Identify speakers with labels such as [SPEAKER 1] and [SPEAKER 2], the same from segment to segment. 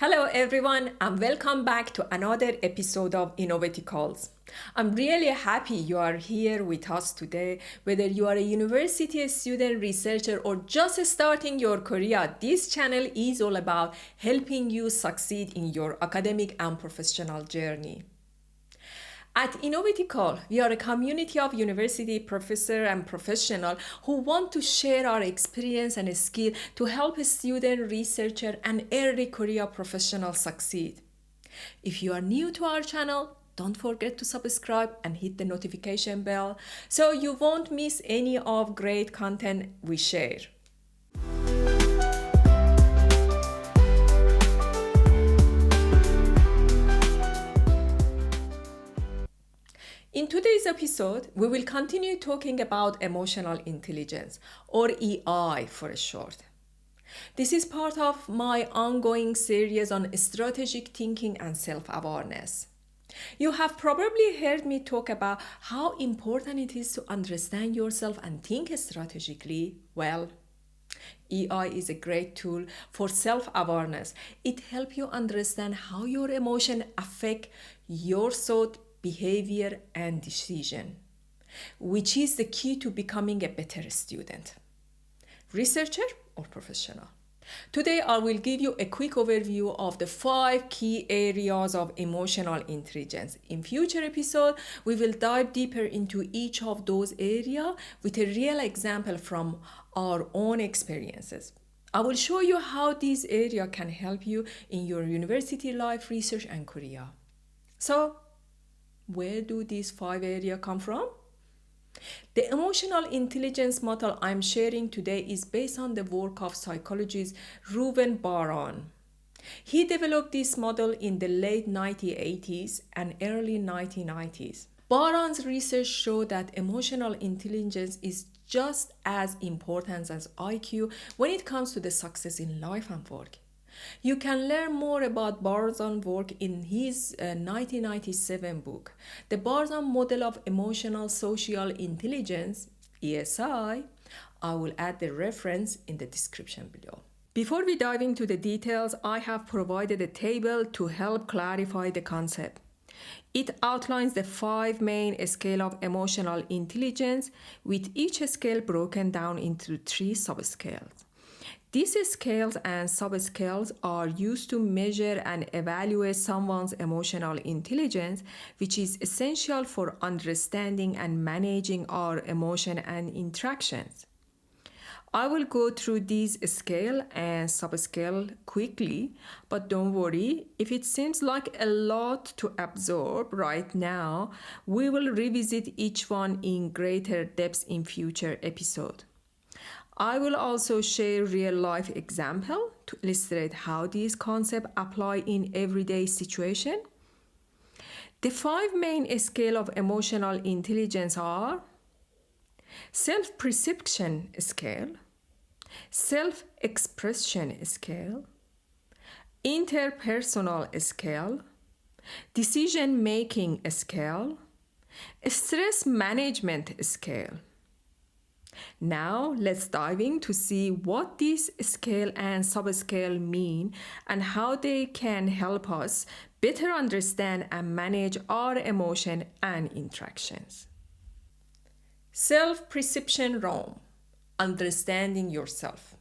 [SPEAKER 1] Hello everyone and welcome back to another episode of Innovaticalls. I'm really happy you are here with us today. Whether you are a university student, researcher, or just starting your career, this channel is all about helping you succeed in your academic and professional journey. At Innovaticall, we are a community of university professors and professionals who want to share our experience and skill to help student, researcher, and early career professionals succeed. If you are new to our channel, don't forget to subscribe and hit the notification bell so you won't miss any of great content we share. In today's episode, we will continue talking about emotional intelligence, or EI for short. This is part of my ongoing series on strategic thinking and self-awareness. You have probably heard me talk about how important it is to understand yourself and think strategically. Well, EI is a great tool for self-awareness. It helps you understand how your emotions affect your thought, behavior, and decision, which is the key to becoming a better student, researcher, or professional. Today, I will give you a quick overview of the 5 key areas of emotional intelligence. In future episodes, we will dive deeper into each of those areas with a real example from our own experiences. I will show you how these areas can help you in your university life, research, and career. So, where do these 5 areas come from? The emotional intelligence model I'm sharing today is based on the work of psychologist Reuven Bar-On. He developed this model in the late 1980s and early 1990s. Bar-On's research showed that emotional intelligence is just as important as IQ when it comes to the success in life and work. You can learn more about Bar-On's work in his 1997 book, The Bar-On Model of Emotional Social Intelligence, ESI. I will add the reference in the description below. Before we dive into the details, I have provided a table to help clarify the concept. It outlines the 5 main scales of emotional intelligence, with each scale broken down into 3 subscales. These scales and subscales are used to measure and evaluate someone's emotional intelligence, which is essential for understanding and managing our emotion and interactions. I will go through these scale and subscale quickly, but don't worry, if it seems like a lot to absorb right now, we will revisit each one in greater depth in future episodes. I will also share real-life examples to illustrate how these concepts apply in everyday situations. The 5 main scales of emotional intelligence are Self-Preception scale, Self-Expression scale, Interpersonal scale, Decision-Making scale, Stress Management scale. Now, let's dive in to see what these scale and subscale mean and how they can help us better understand and manage our emotion and interactions. Self-perception realm, understanding yourself.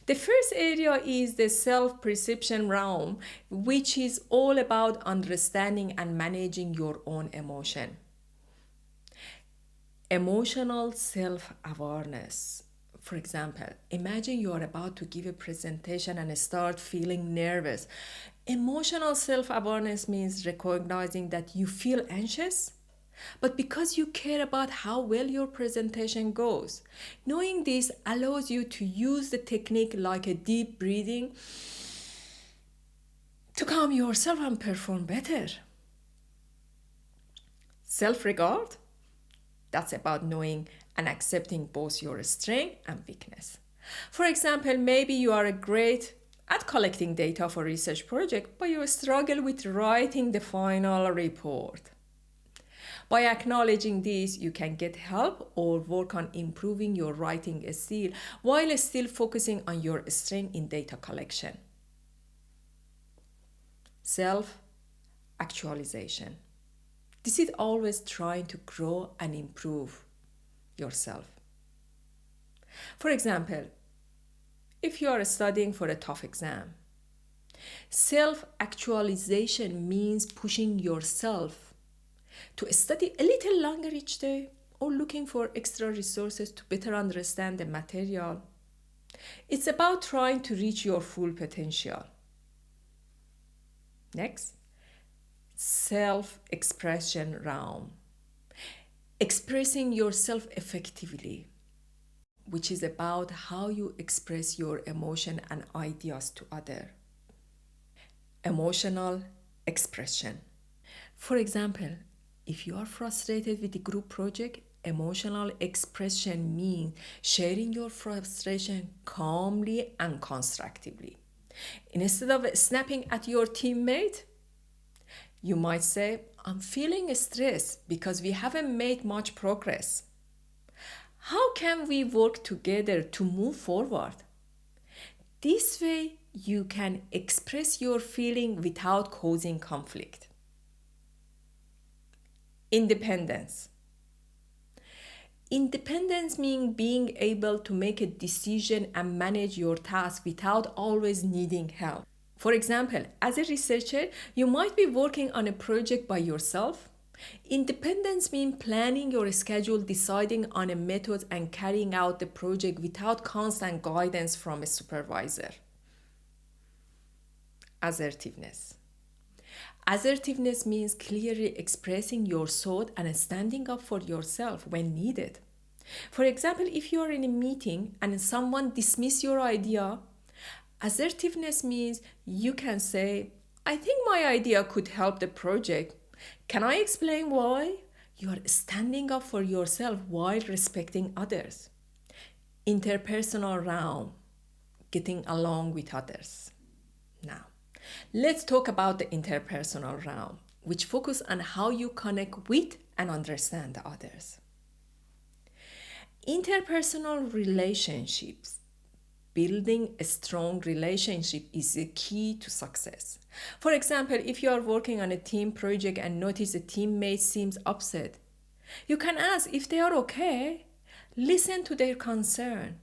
[SPEAKER 1] The first area is the self-perception realm, which is all about understanding and managing your own emotion. Emotional self-awareness. For example, imagine you are about to give a presentation and start feeling nervous. Emotional self-awareness means recognizing that you feel anxious, but because you care about how well your presentation goes. Knowing this allows you to use the technique like a deep breathing to calm yourself and perform better. Self-regard. That's about knowing and accepting both your strength and weakness. For example, maybe you are great at collecting data for a research project, but you struggle with writing the final report. By acknowledging this, you can get help or work on improving your writing skill while still focusing on your strength in data collection. self-actualization. This is always trying to grow and improve yourself. For example, if you are studying for a tough exam, self-actualization means pushing yourself to study a little longer each day or looking for extra resources to better understand the material. It's about trying to reach your full potential. Next, self-expression realm. Expressing yourself effectively, which is about how you express your emotion and ideas to others. Emotional expression. For example, if you are frustrated with the group project, emotional expression means sharing your frustration calmly and constructively. Instead of snapping at your teammate, you might say, I'm feeling stressed because we haven't made much progress. How can we work together to move forward? This way, you can express your feeling without causing conflict. Independence. Independence means being able to make a decision and manage your tasks without always needing help. For example, as a researcher, you might be working on a project by yourself. Independence means planning your schedule, deciding on a method, and carrying out the project without constant guidance from a supervisor. Assertiveness. Assertiveness means clearly expressing your thought and standing up for yourself when needed. For example, if you are in a meeting and someone dismisses your idea, assertiveness means you can say, I think my idea could help the project. Can I explain why? You are standing up for yourself while respecting others. Interpersonal realm, getting along with others. Now, let's talk about the interpersonal realm, which focuses on how you connect with and understand others. Interpersonal relationships. Building a strong relationship is the key to success. For example, if you are working on a team project and notice a teammate seems upset, you can ask if they are okay. Listen to their concern.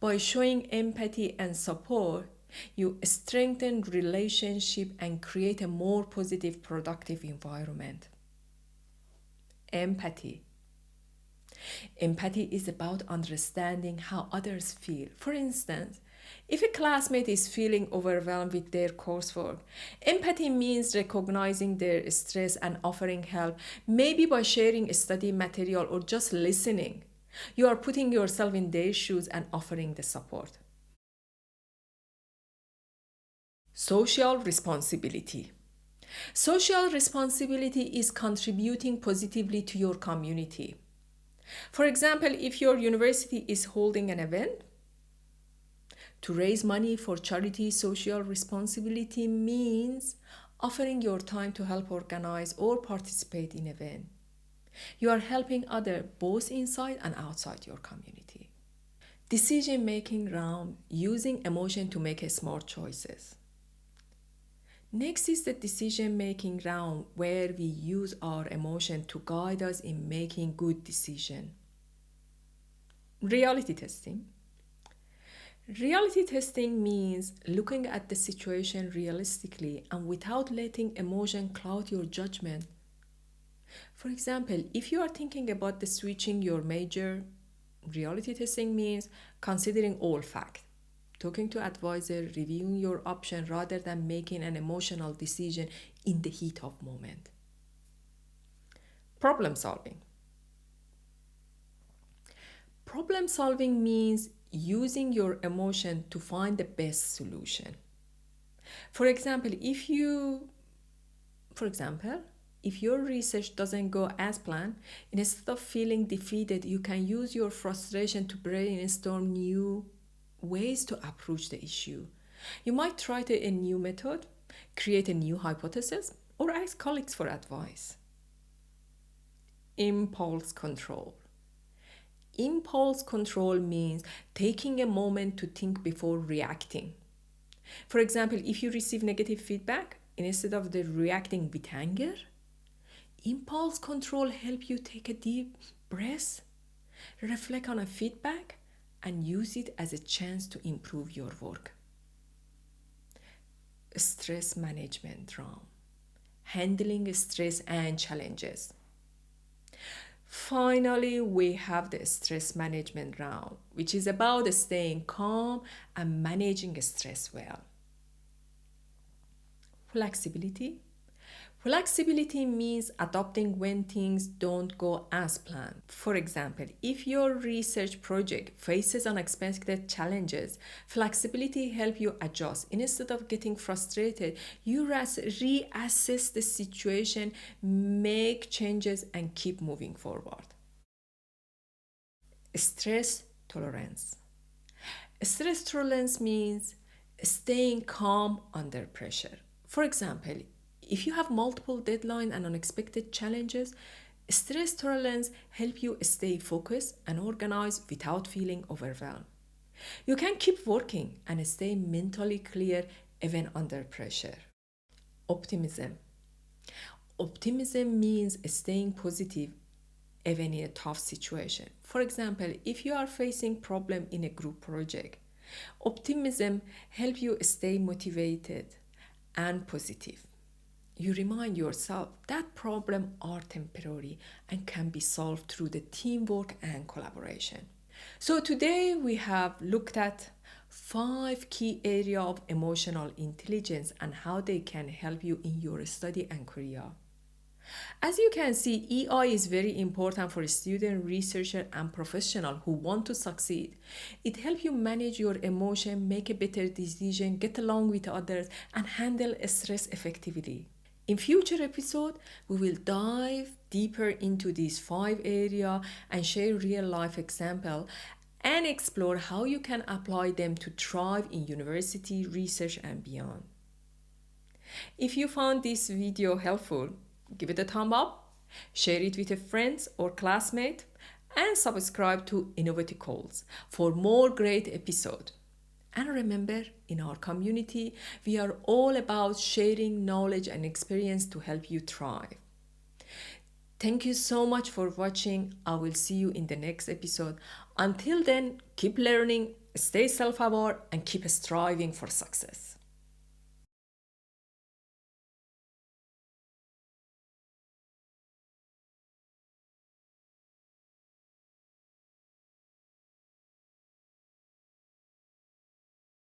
[SPEAKER 1] By showing empathy and support, you strengthen relationship and create a more positive, productive environment. Empathy. Empathy is about understanding how others feel. For instance, if a classmate is feeling overwhelmed with their coursework, empathy means recognizing their stress and offering help, maybe by sharing study material or just listening. You are putting yourself in their shoes and offering the support. Social responsibility. Social responsibility is contributing positively to your community. For example, if your university is holding an event to raise money for charity, social responsibility means offering your time to help organize or participate in an event. You are helping others both inside and outside your community. Decision-making realm, using emotion to make smart choices. Next is the decision-making realm, where we use our emotion to guide us in making good decisions. Reality testing. Reality testing means looking at the situation realistically and without letting emotion cloud your judgment. For example, if you are thinking about switching your major, reality testing means considering all facts, talking to advisor, reviewing your option rather than making an emotional decision in the heat of moment. Problem solving. Problem solving means using your emotion to find the best solution. For example, if your research doesn't go as planned, instead of feeling defeated, you can use your frustration to brainstorm new ways to approach the issue. You might try a new method, create a new hypothesis, or ask colleagues for advice. Impulse control. Impulse control means taking a moment to think before reacting. For example, if you receive negative feedback, instead of the reacting with anger. Impulse control help you take a deep breath, reflect on a feedback, and use it as a chance to improve your work. Stress management round. Handling stress and challenges. Finally, we have the stress management round, which is about staying calm and managing stress well. Flexibility. Flexibility means adapting when things don't go as planned. For example, if your research project faces unexpected challenges, flexibility helps you adjust. Instead of getting frustrated, you reassess the situation, make changes, and keep moving forward. Stress tolerance. Stress tolerance means staying calm under pressure. For example, if you have multiple deadlines and unexpected challenges, stress tolerance helps you stay focused and organized without feeling overwhelmed. You can keep working and stay mentally clear even under pressure. Optimism. Optimism means staying positive even in a tough situation. For example, if you are facing problem in a group project, optimism helps you stay motivated and positive. You remind yourself that problems are temporary and can be solved through the teamwork and collaboration. So today we have looked at 5 key areas of emotional intelligence and how they can help you in your study and career. As you can see, EI is very important for a student, researcher, and professional who want to succeed. It helps you manage your emotion, make a better decision, get along with others, and handle stress effectively. In future episodes, we will dive deeper into these 5 areas and share real-life examples and explore how you can apply them to thrive in university, research, and beyond. If you found this video helpful, give it a thumb up, share it with a friend or classmate, and subscribe to Innovaticalls for more great episodes. And remember, in our community, we are all about sharing knowledge and experience to help you thrive. Thank you so much for watching. I will see you in the next episode. Until then, keep learning, stay self-aware, and keep striving for success.